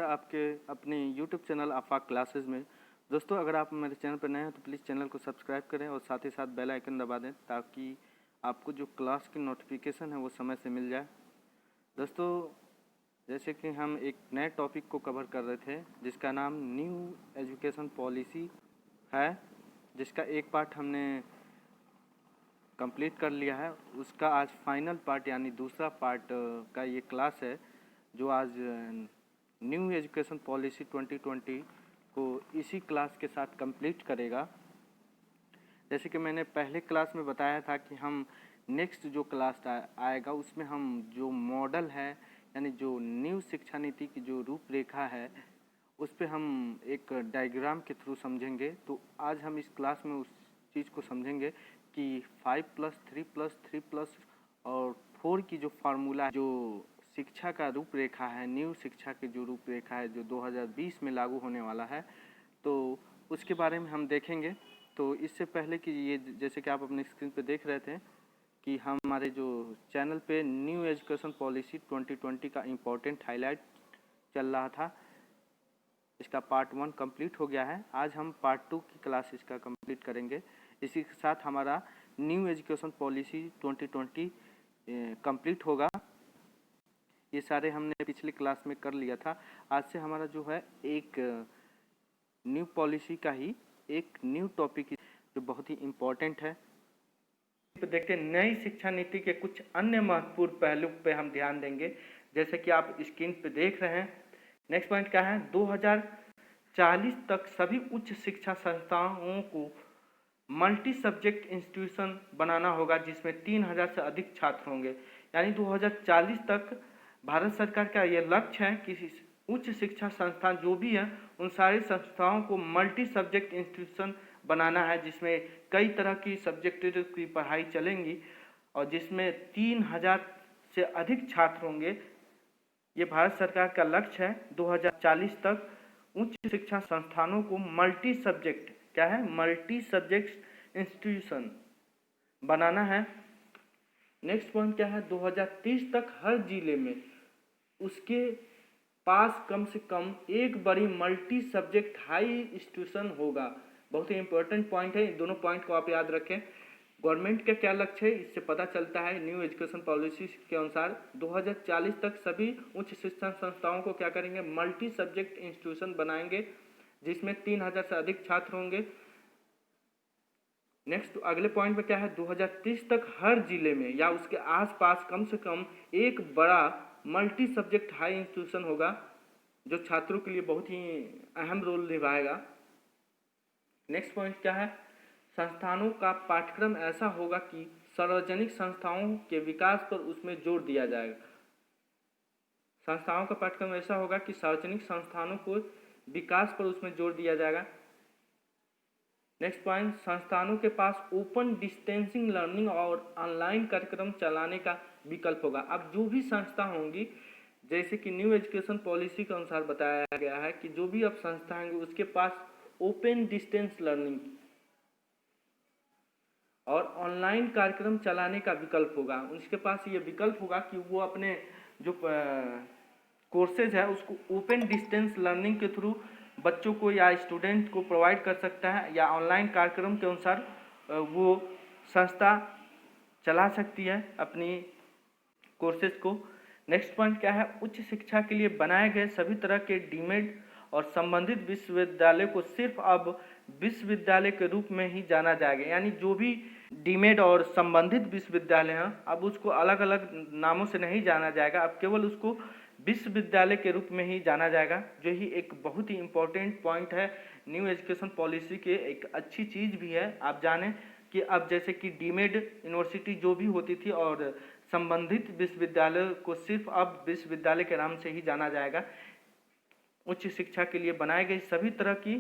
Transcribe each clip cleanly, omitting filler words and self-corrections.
है आपके अपने YouTube चैनल आफाक क्लासेस में। दोस्तों, अगर आप मेरे चैनल पर नए हैं तो प्लीज़ चैनल को सब्सक्राइब करें और साथ ही साथ बेल आइकन दबा दें ताकि आपको जो क्लास की नोटिफिकेशन है वो समय से मिल जाए। दोस्तों, जैसे कि हम एक नए टॉपिक को कवर कर रहे थे जिसका नाम न्यू एजुकेशन पॉलिसी है, जिसका एक पार्ट हमने कंप्लीट कर लिया है। उसका आज फाइनल पार्ट यानी दूसरा पार्ट का ये क्लास है जो आज न्यू एजुकेशन पॉलिसी 2020 को इसी क्लास के साथ कंप्लीट करेगा। जैसे कि मैंने पहले क्लास में बताया था कि हम नेक्स्ट जो क्लास आएगा उसमें हम जो मॉडल है यानी जो न्यू शिक्षा नीति की जो रूपरेखा है उस पर हम एक डायग्राम के थ्रू समझेंगे। तो आज हम इस क्लास में उस चीज़ को समझेंगे कि 5+3+3+ और 4 की जो फार्मूला जो शिक्षा का रूपरेखा है, न्यू शिक्षा की जो रूपरेखा है जो 2020 में लागू होने वाला है, तो उसके बारे में हम देखेंगे। तो इससे पहले कि ये जैसे कि आप अपने स्क्रीन पे देख रहे थे कि हमारे जो चैनल पे न्यू एजुकेशन पॉलिसी 2020 का इम्पोर्टेंट हाईलाइट चल रहा था, इसका पार्ट 1 कंप्लीट हो गया है। आज हम पार्ट 2 की क्लास इसका कंप्लीट करेंगे। इसी के साथ हमारा न्यू एजुकेशन पॉलिसी 2020 कंप्लीट होगा। ये सारे हमने पिछली क्लास में कर लिया था। आज से हमारा जो है एक न्यू पॉलिसी का ही एक न्यू टॉपिक जो बहुत ही इम्पोर्टेंट है। तो देखते हैं नई शिक्षा नीति के कुछ अन्य महत्वपूर्ण पहलू पे हम ध्यान देंगे, जैसे कि आप स्क्रीन पे देख रहे हैं। नेक्स्ट पॉइंट क्या है, 2040 तक सभी उच्च शिक्षा संस्थाओं को मल्टी सब्जेक्ट इंस्टीट्यूशन बनाना होगा जिसमें 3000 से अधिक छात्र होंगे। यानी 2040 तक भारत सरकार का यह लक्ष्य है कि उच्च शिक्षा संस्थान जो भी है उन सारी संस्थाओं को मल्टी सब्जेक्ट इंस्टीट्यूशन बनाना है जिसमें कई तरह की सब्जेक्ट की पढ़ाई चलेंगी और जिसमें 3000 से अधिक छात्र होंगे। ये भारत सरकार का लक्ष्य है 2040 तक उच्च शिक्षा संस्थानों को मल्टी सब्जेक्ट क्या है, मल्टी सब्जेक्ट इंस्टीट्यूशन बनाना है। नेक्स्ट पॉइंट क्या है, 2030 तक हर जिले में उसके पास कम से कम एक बड़ी मल्टी सब्जेक्ट हाई इंस्टीट्यूशन होगा। बहुत ही इंपॉर्टेंट पॉइंट है, इन दोनों पॉइंट को आप याद रखें। गवर्नमेंट का क्या लक्ष्य है इससे पता चलता है। न्यू एजुकेशन पॉलिसी के अनुसार 2040 तक सभी उच्च शिक्षा संस्थाओं को क्या करेंगे, मल्टी सब्जेक्ट इंस्टीट्यूशन बनाएंगे जिसमें 3000 से अधिक छात्र होंगे। नेक्स्ट अगले पॉइंट में क्या है, 2030 तक हर जिले में या उसके आसपास कम से कम एक बड़ा मल्टी सब्जेक्ट हाई इंस्टीट्यूशन होगा जो छात्रों के लिए बहुत ही अहम रोल निभाएगा। नेक्स्ट पॉइंट क्या है, संस्थानों का पाठ्यक्रम ऐसा होगा कि सार्वजनिक संस्थाओं के विकास पर उसमें जोर दिया जाएगा। संस्थाओं का पाठ्यक्रम ऐसा होगा कि सार्वजनिक संस्थानों को विकास पर उसमें जोर दिया जाएगा। नेक्स्ट पॉइंट, संस्थानों के पास ओपन डिस्टेंसिंग लर्निंग और ऑनलाइन कार्यक्रम चलाने का विकल्प होगा। अब जो भी संस्था होंगी, जैसे कि न्यू एजुकेशन पॉलिसी के अनुसार बताया गया है कि जो भी अब संस्था होंगी उसके पास ओपन डिस्टेंस लर्निंग और ऑनलाइन कार्यक्रम चलाने का विकल्प होगा। उसके पास ये विकल्प होगा कि वो अपने जो कोर्सेज है उसको ओपन डिस्टेंस लर्निंग के थ्रू बच्चों को या स्टूडेंट को प्रोवाइड कर सकता है या ऑनलाइन कार्यक्रम के अनुसार वो संस्था चला सकती है अपनी कोर्सेज को। नेक्स्ट पॉइंट क्या है, उच्च शिक्षा के लिए बनाए गए सभी तरह के डीमेड और संबंधित विश्वविद्यालय को सिर्फ अब विश्वविद्यालय के रूप में ही जाना जाएगा। यानी जो भी डीमेड और संबंधित विश्वविद्यालय हैं अब उसको अलग अलग नामों से नहीं जाना जाएगा, अब केवल उसको विश्वविद्यालय के रूप में ही जाना जाएगा, जो ही एक बहुत ही इम्पोर्टेंट पॉइंट है न्यू एजुकेशन पॉलिसी के। एक अच्छी चीज़ भी है, आप जानें कि अब जैसे कि डीमेड यूनिवर्सिटी जो भी होती थी और संबंधित विश्वविद्यालय को सिर्फ अब विश्वविद्यालय के नाम से ही जाना जाएगा। उच्च शिक्षा के लिए बनाए गए सभी तरह की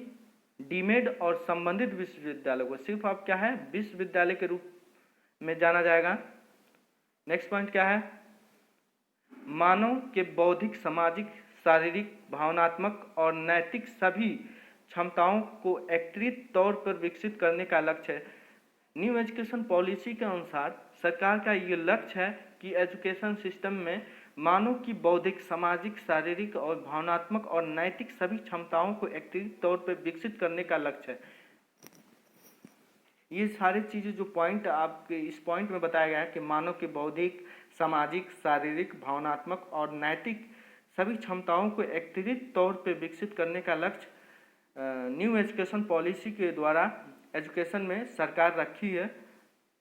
डीमेड और संबंधित विश्वविद्यालय को सिर्फ अब क्या है, विश्वविद्यालय के रूप में जाना जाएगा। नेक्स्ट पॉइंट क्या है, मानव के बौद्धिक, सामाजिक, शारीरिक, भावनात्मक और नैतिक सभी क्षमताओं को एकीकृत तौर पर विकसित करने का लक्ष्य है। न्यू एजुकेशन पॉलिसी के अनुसार सरकार का ये लक्ष्य है कि एजुकेशन सिस्टम में मानव की बौद्धिक, सामाजिक, शारीरिक और भावनात्मक और नैतिक सभी क्षमताओं को एकीकृत तौर पर विकसित करने का लक्ष्य है। ये सारी चीज़ें जो पॉइंट आपके इस पॉइंट में बताया गया है कि मानव के बौद्धिक, सामाजिक, शारीरिक, भावनात्मक और नैतिक सभी क्षमताओं को एकीकृत तौर पर विकसित करने का लक्ष्य न्यू एजुकेशन पॉलिसी के द्वारा एजुकेशन में सरकार रखी है।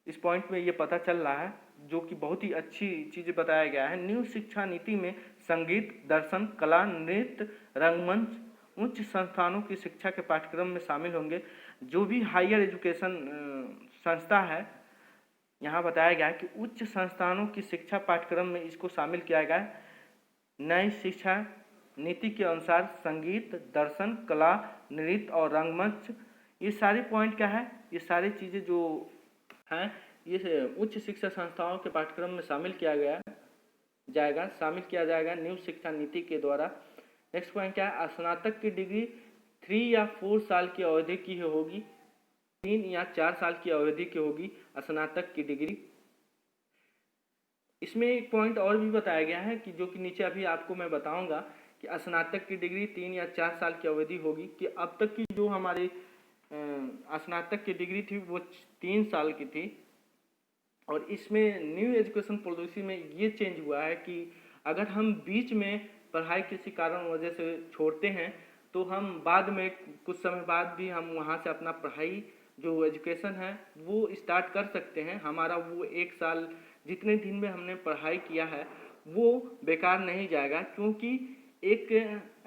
इस पॉइंट में ये पता चल रहा है, जो कि बहुत ही अच्छी चीज़ें बताया गया है। न्यू शिक्षा नीति में संगीत, दर्शन, कला, नृत्य, रंगमंच, उच्च संस्थानों की शिक्षा के पाठ्यक्रम में शामिल होंगे। जो भी हायर एजुकेशन संस्था है, यहाँ बताया गया है कि उच्च संस्थानों की शिक्षा पाठ्यक्रम में इसको शामिल किया गया है। नई शिक्षा नीति के अनुसार संगीत, दर्शन, कला, नृत्य और रंगमंच, ये सारे पॉइंट क्या है, ये सारी चीज़ें जो हैं ये उच्च शिक्षा संस्थाओं के पाठ्यक्रम में शामिल किया जाएगा न्यू शिक्षा नीति के द्वारा। नेक्स्ट पॉइंट क्या है, स्नातक की डिग्री 3 या 4 साल की अवधि की होगी, 3 या 4 साल की अवधि की होगी स्नातक की डिग्री। इसमें एक पॉइंट और भी बताया गया है कि जो कि नीचे अभी आपको मैं बताऊंगा कि स्नातक की डिग्री 3 या 4 साल की अवधि होगी। कि अब तक की जो हमारी स्नातक की डिग्री थी वो 3 साल की थी, और इसमें न्यू एजुकेशन पॉलिसी में ये चेंज हुआ है कि अगर हम बीच में पढ़ाई किसी कारण वजह से छोड़ते हैं तो हम बाद में कुछ समय बाद भी हम वहाँ से अपना पढ़ाई जो एजुकेशन है वो स्टार्ट कर सकते हैं। हमारा वो 1 साल जितने दिन में हमने पढ़ाई किया है वो बेकार नहीं जाएगा, क्योंकि एक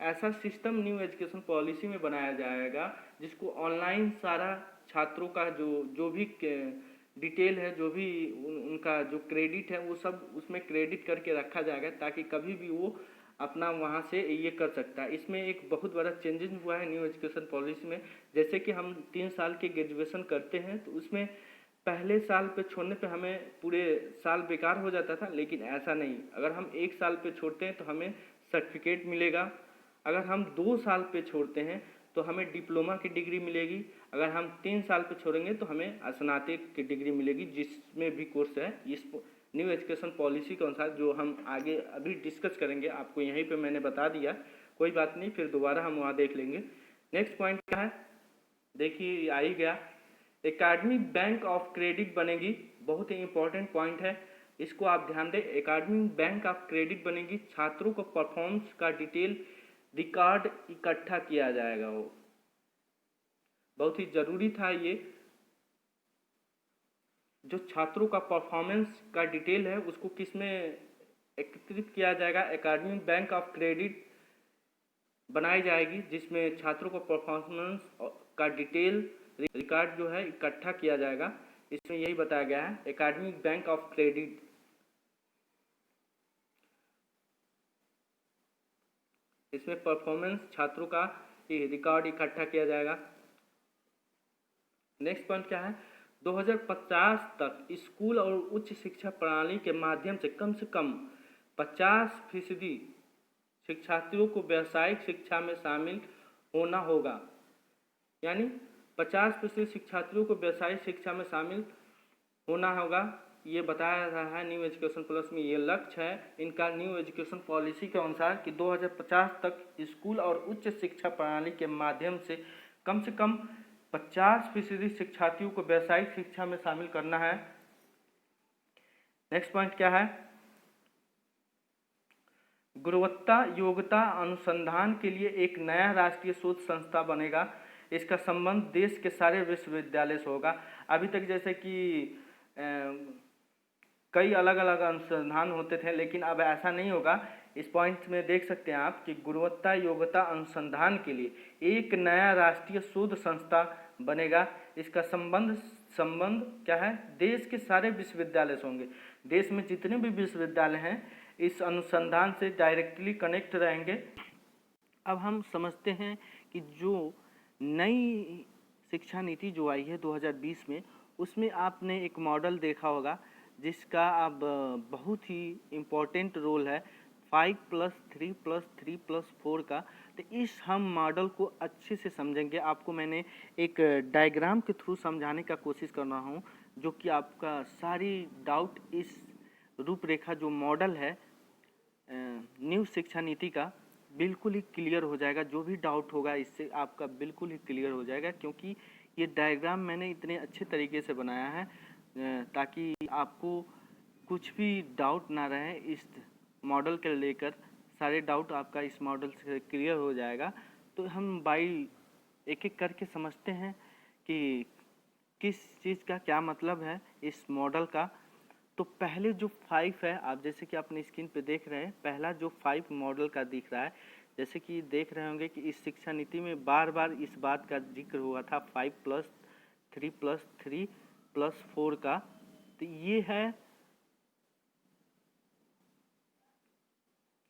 ऐसा सिस्टम न्यू एजुकेशन पॉलिसी में बनाया जाएगा जिसको ऑनलाइन सारा छात्रों का जो भी डिटेल है, जो भी उनका जो क्रेडिट है वो सब उसमें क्रेडिट करके रखा जाएगा, ताकि कभी भी वो अपना वहाँ से ये कर सकता है। इसमें एक बहुत बड़ा चेंजेस हुआ है न्यू एजुकेशन पॉलिसी में। जैसे कि हम 3 साल के ग्रेजुएशन करते हैं तो उसमें पहले साल पे छोड़ने पे हमें पूरे साल बेकार हो जाता था, लेकिन ऐसा नहीं। अगर हम 1 साल पे छोड़ते हैं तो हमें सर्टिफिकेट मिलेगा। अगर हम 2 साल पे छोड़ते हैं तो हमें डिप्लोमा की डिग्री मिलेगी। अगर हम 3 साल पे छोड़ेंगे तो हमें स्नातक की डिग्री मिलेगी, जिसमें भी कोर्स है इस न्यू एजुकेशन पॉलिसी के अनुसार, जो हम आगे अभी डिस्कस करेंगे। आपको यहीं पे मैंने बता दिया, कोई बात नहीं, फिर दोबारा हम वहाँ देख लेंगे। नेक्स्ट पॉइंट क्या है, देखिए आ ही गया, एकेडमिक बैंक ऑफ क्रेडिट बनेगी। बहुत ही इंपॉर्टेंट पॉइंट है, इसको आप ध्यान दें। एकेडमिक बैंक ऑफ क्रेडिट बनेगी। छात्रों को परफॉर्मेंस का डिटेल रिकॉर्ड इकट्ठा किया जाएगा। वो बहुत ही जरूरी था। ये जो छात्रों का परफॉर्मेंस का डिटेल है उसको किस में एकत्रित किया जाएगा, एकेडमिक बैंक ऑफ क्रेडिट बनाई जाएगी, जिसमें छात्रों को परफॉर्मेंस का डिटेल रिकॉर्ड जो है इकट्ठा किया जाएगा। इसमें यही बताया गया है, एकेडमिक बैंक ऑफ क्रेडिट। इसमें परफॉर्मेंस छात्रों का रिकॉर्ड इकट्ठा किया जाएगा। नेक्स्ट पॉइंट क्या है, 2050 तक स्कूल और उच्च शिक्षा प्रणाली के माध्यम से कम 50% शिक्षार्थियों को व्यावसायिक शिक्षा में शामिल होना होगा। यानी 50% शिक्षार्थियों को व्यावसायिक शिक्षा में शामिल होना होगा, ये बताया रहा है न्यू एजुकेशन प्लस में। ये लक्ष्य है इनका न्यू एजुकेशन पॉलिसी के अनुसार कि 2050 तक स्कूल और उच्च शिक्षा प्रणाली के माध्यम से कम 50% शिक्षार्थियों को व्यावसायिक शिक्षा में शामिल करना है। नेक्स्ट पॉइंट क्या है, गुणवत्ता योग्यता अनुसंधान के लिए एक नया राष्ट्रीय शोध संस्था बनेगा। इसका संबंध देश के सारे विश्वविद्यालय से होगा। अभी तक जैसे कि कई अलग अलग अनुसंधान होते थे, लेकिन अब ऐसा नहीं होगा। इस पॉइंट में देख सकते हैं आप कि गुणवत्ता योग्यता अनुसंधान के लिए एक नया राष्ट्रीय शोध संस्था बनेगा। इसका संबंध क्या है, देश के सारे विश्वविद्यालय से होंगे। देश में जितने भी विश्वविद्यालय हैं इस अनुसंधान से डायरेक्टली कनेक्ट रहेंगे। अब हम समझते हैं कि जो नई शिक्षा नीति जो आई है 2020 में, उसमें आपने एक मॉडल देखा होगा जिसका अब बहुत ही इम्पोर्टेंट रोल है 5+3+3+4 का। तो इस हम मॉडल को अच्छे से समझेंगे। आपको मैंने एक डायग्राम के थ्रू समझाने का कोशिश कर रहा हूँ, जो कि आपका सारी डाउट इस रूपरेखा जो मॉडल है न्यू शिक्षा नीति का बिल्कुल ही क्लियर हो जाएगा। जो भी डाउट होगा इससे आपका बिल्कुल ही क्लियर हो जाएगा, क्योंकि ये डायग्राम मैंने इतने अच्छे तरीके से बनाया है ताकि आपको कुछ भी डाउट ना रहे इस मॉडल के लेकर। सारे डाउट आपका इस मॉडल से क्लियर हो जाएगा। तो हम बाई एक एक करके समझते हैं कि किस चीज़ का क्या मतलब है इस मॉडल का। तो पहले जो 5 है, आप जैसे कि अपनी स्क्रीन पे देख रहे हैं, पहला जो 5 मॉडल का दिख रहा है, जैसे कि देख रहे होंगे कि इस शिक्षा नीति में बार बार इस बात का जिक्र हुआ था 5+3+3+4 का। तो ये है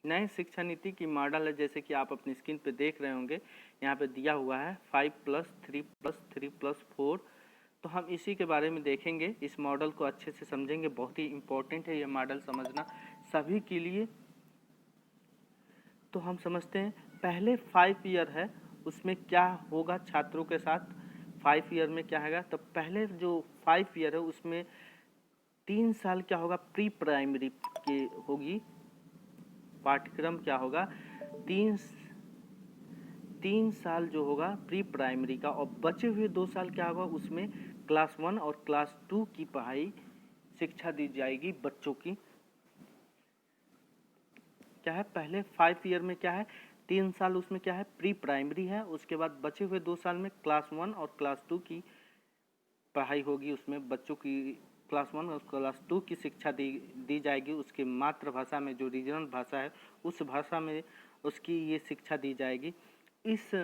नए शिक्षा नीति की मॉडल है, जैसे कि आप अपनी स्क्रीन पे देख रहे होंगे, यहाँ पे दिया हुआ है 5+3+3+4। तो हम इसी के बारे में देखेंगे, इस मॉडल को अच्छे से समझेंगे। बहुत ही इम्पोर्टेंट है ये मॉडल समझना सभी के लिए। तो हम समझते हैं पहले 5 ईयर है, उसमें क्या होगा छात्रों के साथ। 5 ईयर में क्या होगा, तो पहले जो 5 ईयर है उसमें 3 साल क्या होगा, प्री प्राइमरी की होगी पाठ्यक्रम। क्या होगा, तीन साल जो होगा प्री प्राइमरी का, और बचे हुए 2 साल क्या होगा, उसमें क्लास 1 और क्लास 2 की पढ़ाई शिक्षा दी जाएगी बच्चों की। क्या है, पहले 5 ईयर में क्या है, 3 साल उसमें क्या है, प्री प्राइमरी है। उसके बाद बचे हुए 2 साल में क्लास 1 और क्लास 2 की पढ़ाई होगी। उसमें बच्चों की क्लास 1 और क्लास 2 की शिक्षा दी जाएगी। उसके मातृभाषा में, जो रीजनल भाषा है उस भाषा में उसकी ये शिक्षा दी जाएगी। इस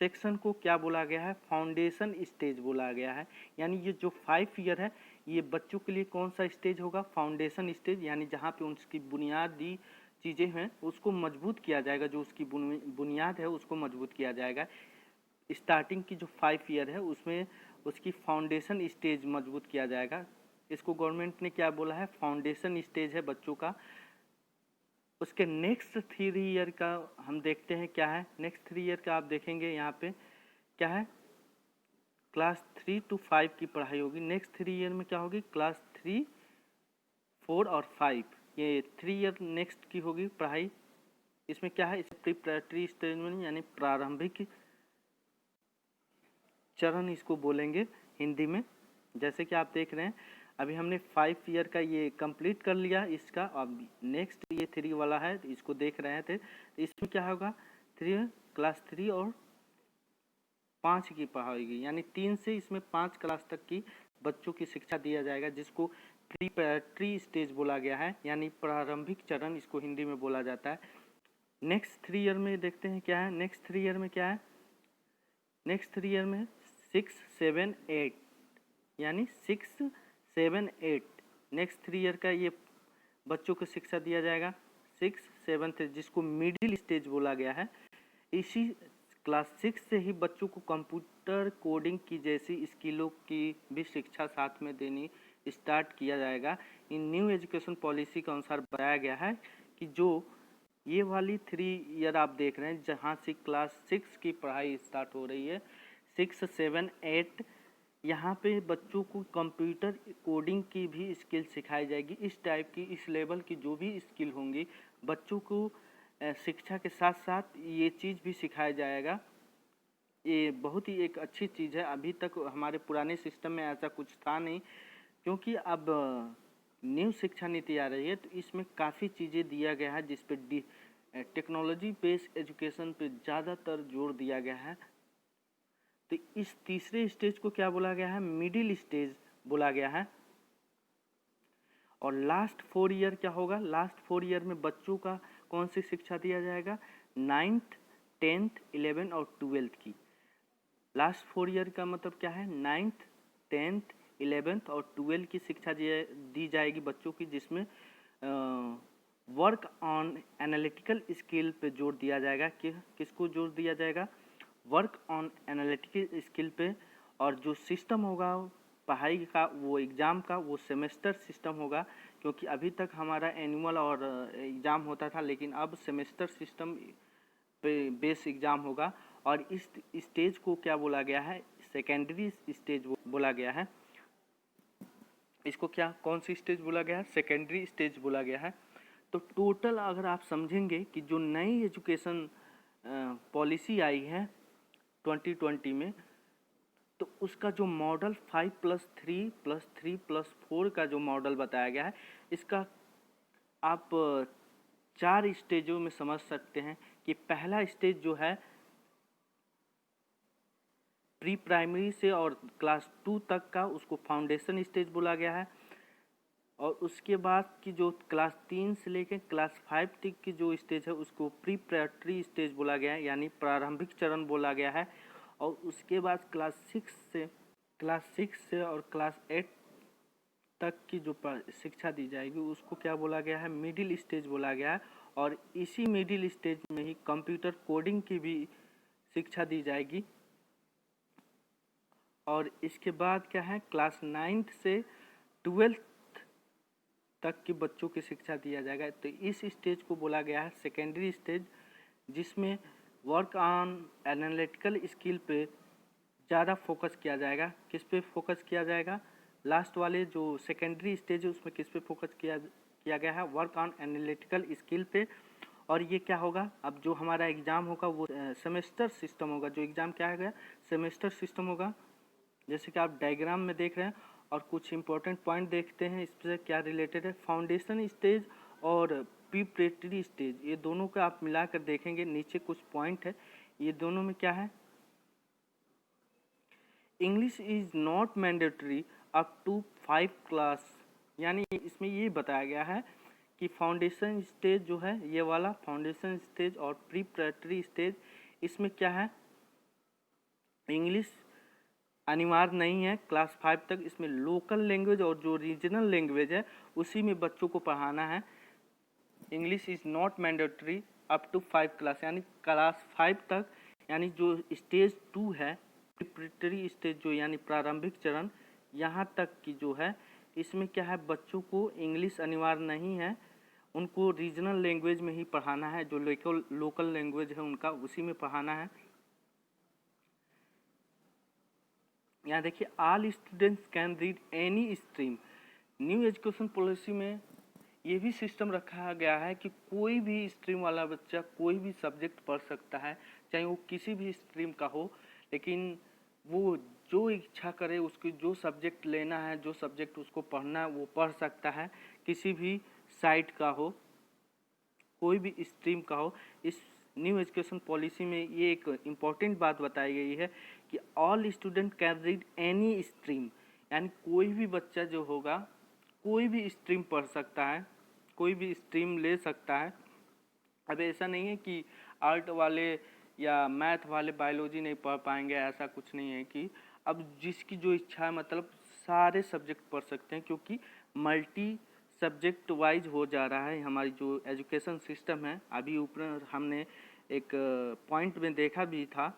सेक्शन को क्या बोला गया है, फाउंडेशन स्टेज बोला गया है। यानी ये जो 5 ईयर है, ये बच्चों के लिए कौन सा स्टेज होगा, फाउंडेशन स्टेज। यानी जहाँ पे उसकी बुनियादी चीज़ें हैं उसको मजबूत किया जाएगा, जो उसकी बुनियाद है उसको मजबूत किया जाएगा। स्टार्टिंग की जो 5 ईयर है उसमें उसकी फाउंडेशन स्टेज मजबूत किया जाएगा। इसको गवर्नमेंट ने क्या बोला है, फाउंडेशन स्टेज है बच्चों का। उसके नेक्स्ट 3 ईयर का हम देखते हैं क्या है। नेक्स्ट 3 ईयर का आप देखेंगे यहाँ पे क्या है, क्लास 3 to 5 की पढ़ाई होगी। नेक्स्ट 3 ईयर में क्या होगी, क्लास 3, 4 और 5, ये 3 ईयर नेक्स्ट की होगी पढ़ाई। इसमें क्या है, इसे प्रीपरेटरी स्टेज में यानी प्रारंभिक चरण इसको बोलेंगे हिंदी में। जैसे कि आप देख रहे हैं अभी हमने 5 ईयर का ये कंप्लीट कर लिया इसका। अब नेक्स्ट ये 3 वाला है, इसको देख रहे थे। तो इसमें क्या होगा, क्लास 3 और 5 की पढ़ाई होगी। यानी 3 से इसमें 5 क्लास तक की बच्चों की शिक्षा दिया जाएगा, जिसको प्रीपरेटरी स्टेज बोला गया है, यानी प्रारंभिक चरण इसको हिंदी में बोला जाता है। नेक्स्ट 3 ईयर में देखते हैं क्या है। नेक्स्ट 3 ईयर में क्या है, नेक्स्ट 3 ईयर में 6, 7, 8, यानी 6, 7, 8 नेक्स्ट 3 ईयर का ये बच्चों को शिक्षा दिया जाएगा। 6, 7 जिसको मिडिल स्टेज बोला गया है। इसी क्लास 6 से ही बच्चों को कंप्यूटर कोडिंग की जैसी स्किलों की भी शिक्षा साथ में देनी स्टार्ट किया जाएगा। इन न्यू एजुकेशन पॉलिसी के अनुसार बताया गया है कि जो ये वाली 3 ईयर आप देख रहे हैं, जहाँ से क्लास 6 की पढ़ाई स्टार्ट हो रही है, 6, 7, 8, यहाँ पे बच्चों को कंप्यूटर कोडिंग की भी स्किल सिखाई जाएगी। इस टाइप की, इस लेवल की जो भी स्किल होंगी बच्चों को शिक्षा के साथ साथ ये चीज़ भी सिखाया जाएगा। ये बहुत ही एक अच्छी चीज़ है। अभी तक हमारे पुराने सिस्टम में ऐसा कुछ था नहीं, क्योंकि अब न्यू शिक्षा नीति आ रही है तो इसमें काफ़ी चीज़ें दिया गया है, जिस पे टेक्नोलॉजी बेस्ड एजुकेशन पे ज़्यादातर जोर दिया गया है। तो इस तीसरे स्टेज को क्या बोला गया है, मिडिल स्टेज बोला गया है। और लास्ट 4 ईयर क्या होगा, लास्ट 4 ईयर में बच्चों का कौन सी शिक्षा दिया जाएगा, 9th, 10th, 11th और 12th की। लास्ट 4 ईयर का मतलब क्या है, 9th, 10th, 11th और 12th की शिक्षा दी जाएगी बच्चों की, जिसमें वर्क ऑन एनालिटिकल स्किल पे जोर दिया जाएगा। किसको जोर दिया जाएगा, वर्क ऑन एनालिटिकल स्किल पे। और जो सिस्टम होगा पढ़ाई का, वो एग्ज़ाम का, वो सेमेस्टर सिस्टम होगा। क्योंकि अभी तक हमारा एनुअल और एग्ज़ाम होता था, लेकिन अब सेमेस्टर सिस्टम पे बेस एग्ज़ाम होगा। और इस स्टेज को क्या बोला गया है, सेकेंडरी स्टेज बोला गया है। इसको क्या, कौन सी स्टेज बोला गया है, सेकेंडरी स्टेज बोला गया है। तो टोटल अगर आप समझेंगे कि जो नई एजुकेशन पॉलिसी आई है 2020 में, तो उसका जो मॉडल 5+3+3+4 का जो मॉडल बताया गया है, इसका आप 4 स्टेजों में समझ सकते हैं कि पहला स्टेज जो है प्री प्राइमरी से और क्लास 2 तक का, उसको फाउंडेशन स्टेज बोला गया है। और उसके बाद की जो क्लास 3 से लेकर क्लास 5 तक की जो स्टेज है, उसको प्रीपरेटरी स्टेज बोला गया है, यानी प्रारंभिक चरण बोला गया है। और उसके बाद क्लास 6 से और क्लास 8 तक की जो शिक्षा दी जाएगी, उसको क्या बोला गया है, मिडिल स्टेज बोला गया है। और इसी मिडिल स्टेज में ही कंप्यूटर कोडिंग की भी शिक्षा दी जाएगी। और इसके बाद क्या है, क्लास 9 से 12 तक के बच्चों की शिक्षा दिया जाएगा। तो इस स्टेज को बोला गया है सेकेंडरी स्टेज, जिसमें वर्क ऑन एनालिटिकल स्किल पे ज़्यादा फोकस किया जाएगा। किस पे फोकस किया जाएगा, लास्ट वाले जो सेकेंडरी स्टेज है उसमें किस पे फोकस किया गया है, वर्क ऑन एनालिटिकल स्किल पे। और ये क्या होगा, अब जो हमारा एग्ज़ाम होगा वो सेमेस्टर सिस्टम होगा। जो एग्ज़ाम क्या है, सेमेस्टर सिस्टम होगा, जैसे कि आप डायग्राम में देख रहे हैं। और कुछ इंपॉर्टेंट पॉइंट देखते हैं इससे क्या रिलेटेड है। फाउंडेशन स्टेज और प्रीपरेटरी स्टेज, ये दोनों का आप मिलाकर देखेंगे, नीचे कुछ पॉइंट है, ये दोनों में क्या है, English is not mandatory up to 5 class. यानी इसमें ये बताया गया है कि फाउंडेशन स्टेज जो है, ये वाला फाउंडेशन स्टेज और प्रीपरेटरी स्टेज, इसमें क्या है, इंग्लिश अनिवार्य नहीं है क्लास 5 तक। इसमें लोकल लैंग्वेज और जो रीजनल लैंग्वेज है उसी में बच्चों को पढ़ाना है। English is not mandatory up to 5 class, यानी क्लास 5 तक, यानी जो स्टेज 2 है, प्रिपरेटरी स्टेज जो यानी प्रारंभिक चरण, यहाँ तक की जो है, इसमें क्या है, बच्चों को इंग्लिश अनिवार्य नहीं है, उनको रीजनल लैंग्वेज में ही पढ़ाना है। जो लोकल लैंग्वेज है उनका, उसी में पढ़ाना है। यहाँ देखिए, all students can read any stream. New education policy में ये भी सिस्टम रखा गया है कि कोई भी स्ट्रीम वाला बच्चा कोई भी सब्जेक्ट पढ़ सकता है, चाहे वो किसी भी स्ट्रीम का हो। लेकिन वो जो इच्छा करे, उसकी जो सब्जेक्ट लेना है, जो सब्जेक्ट उसको पढ़ना है, वो पढ़ सकता है, किसी भी साइट का हो, कोई भी स्ट्रीम का हो। इस न्यू एजुकेशन पॉलिसी में ये एक इम्पॉर्टेंट बात बताई गई है कि all student can read any stream, यानी कोई भी बच्चा जो होगा कोई भी स्ट्रीम पढ़ सकता है, कोई भी स्ट्रीम ले सकता है। अब ऐसा नहीं है कि आर्ट वाले या मैथ वाले बायोलॉजी नहीं पढ़ पाएंगे, ऐसा कुछ नहीं है। कि अब जिसकी जो इच्छा है, मतलब सारे सब्जेक्ट पढ़ सकते हैं, क्योंकि मल्टी सब्जेक्ट वाइज हो जा रहा है हमारी जो एजुकेशन सिस्टम है। अभी ऊपर हमने एक पॉइंट में देखा भी था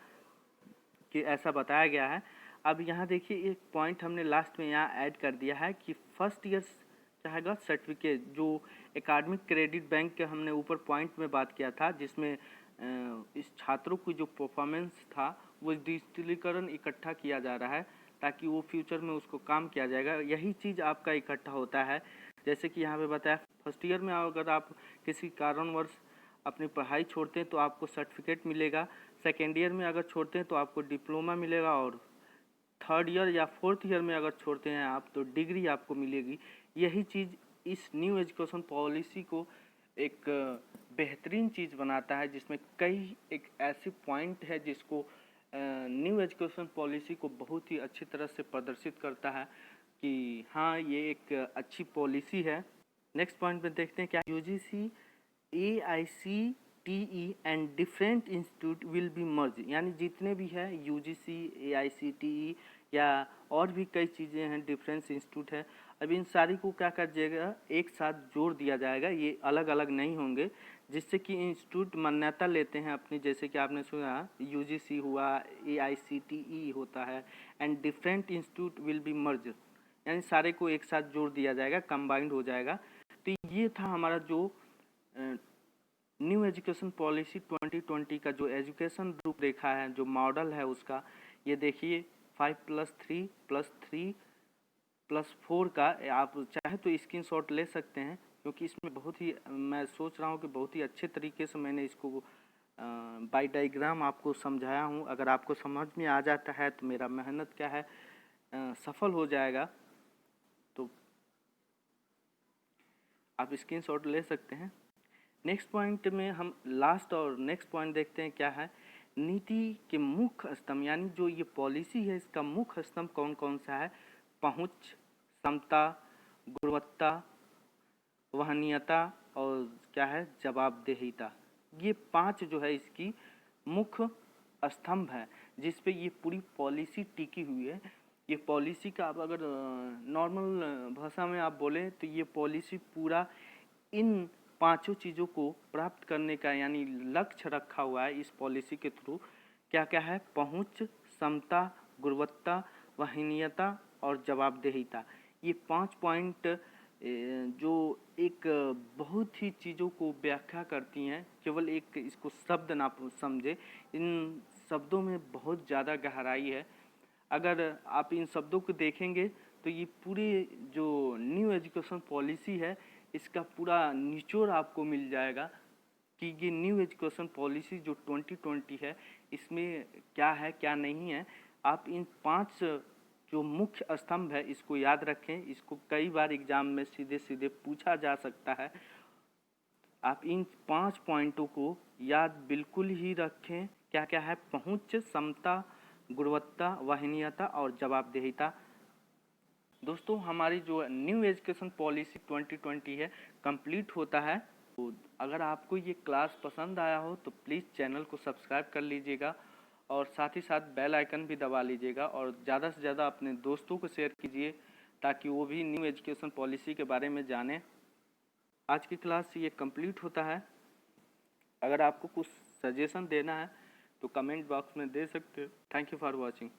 कि ऐसा बताया गया है। अब यहाँ देखिए, एक पॉइंट हमने लास्ट में यहाँ ऐड कर दिया है कि फर्स्ट ईयर चाहेगा सर्टिफिकेट, जो एकेडमिक क्रेडिट बैंक के हमने ऊपर पॉइंट में बात किया था, जिसमें इस छात्रों की जो परफॉर्मेंस था वो डिजिटलीकरण इकट्ठा किया जा रहा है, ताकि वो फ्यूचर में उसको काम किया जाएगा। यही चीज़ आपका इकट्ठा होता है। जैसे कि यहाँ पे बताया, फर्स्ट ईयर में अगर आप किसी कारणवश अपनी पढ़ाई छोड़ते हैं तो आपको सर्टिफिकेट मिलेगा। सेकेंड ईयर में अगर छोड़ते हैं तो आपको डिप्लोमा मिलेगा। और थर्ड ईयर या फोर्थ ईयर में अगर छोड़ते हैं आप तो डिग्री आपको मिलेगी। यही चीज़ इस न्यू एजुकेशन पॉलिसी को एक बेहतरीन चीज़ बनाता है, जिसमें कई एक ऐसी पॉइंट है जिसको न्यू एजुकेशन पॉलिसी को बहुत ही अच्छी तरह से प्रदर्शित करता है कि हाँ, ये एक अच्छी पॉलिसी है। नेक्स्ट पॉइंट में देखते हैं क्या, UGC AICTE and different institute will be मर्ज, यानी जितने भी है यूजीसी AICTE या और भी कई चीज़ें हैं, डिफरेंस इंस्टीट्यूट है, अब इन सारी को क्या कर जाएगा, एक साथ जोड़ दिया जाएगा। ये अलग अलग नहीं होंगे, जिससे कि इंस्टीट्यूट मान्यता लेते हैं अपनी। जैसे कि आपने सुना यूजीसी हुआ, AICTE होता है, and different institute will be मर्ज, यानी सारे को एक साथ जोड़ दिया जाएगा, कंबाइंड हो जाएगा। तो ये था हमारा जो न्यू एजुकेशन पॉलिसी 2020 का जो एजुकेशन रूपरेखा है, जो मॉडल है उसका। ये देखिए 5+3+3+4 का आप चाहे तो स्क्रीनशॉट ले सकते हैं। क्योंकि इसमें बहुत ही मैं सोच रहा हूँ कि बहुत ही अच्छे तरीके से मैंने इसको बाय डायग्राम आपको समझाया हूँ। अगर आपको समझ में आ जाता है तो मेरा मेहनत क्या है सफल हो जाएगा। तो आप स्क्रीनशॉट ले सकते हैं। नेक्स्ट पॉइंट में हम लास्ट और नेक्स्ट पॉइंट देखते हैं क्या है। नीति के मुख्य स्तंभ, यानी जो ये पॉलिसी है इसका मुख्य स्तंभ कौन कौन सा है। पहुंच, समता, गुणवत्ता, वहनीयता और क्या है जवाबदेहिता। ये 5 जो है इसकी मुख्य स्तंभ है जिस पे ये पूरी पॉलिसी टिकी हुई है। ये पॉलिसी का आप अगर नॉर्मल भाषा में आप बोलें तो ये पॉलिसी पूरा इन 5 चीज़ों को प्राप्त करने का यानी लक्ष्य रखा हुआ है। इस पॉलिसी के थ्रू क्या क्या है, पहुंच, समता, गुणवत्ता, वहनीयता और जवाबदेहिता। ये 5 पॉइंट जो एक बहुत ही चीज़ों को व्याख्या करती हैं। केवल एक इसको शब्द ना समझे, इन शब्दों में बहुत ज़्यादा गहराई है। अगर आप इन शब्दों को देखेंगे तो ये पूरे जो न्यू एजुकेशन पॉलिसी है इसका पूरा निचोड़ आपको मिल जाएगा कि ये न्यू एजुकेशन पॉलिसी जो 2020 है इसमें क्या है क्या नहीं है। आप इन 5 जो मुख्य स्तंभ है इसको याद रखें। इसको कई बार एग्जाम में सीधे सीधे पूछा जा सकता है। आप इन 5 पॉइंटों को याद बिल्कुल ही रखें। क्या क्या है, पहुंच, समता, गुणवत्ता, वहनीयता और जवाबदेहिता। दोस्तों हमारी जो न्यू एजुकेशन पॉलिसी 2020 है कंप्लीट होता है। तो अगर आपको ये क्लास पसंद आया हो तो प्लीज़ चैनल को सब्सक्राइब कर लीजिएगा और साथ ही साथ बेल आइकन भी दबा लीजिएगा और ज़्यादा से ज़्यादा अपने दोस्तों को शेयर कीजिए ताकि वो भी न्यू एजुकेशन पॉलिसी के बारे में जानें। आज की क्लास ये कंप्लीट होता है। अगर आपको कुछ सजेशन देना है तो कमेंट बॉक्स में दे सकते हो। Thank you for watching.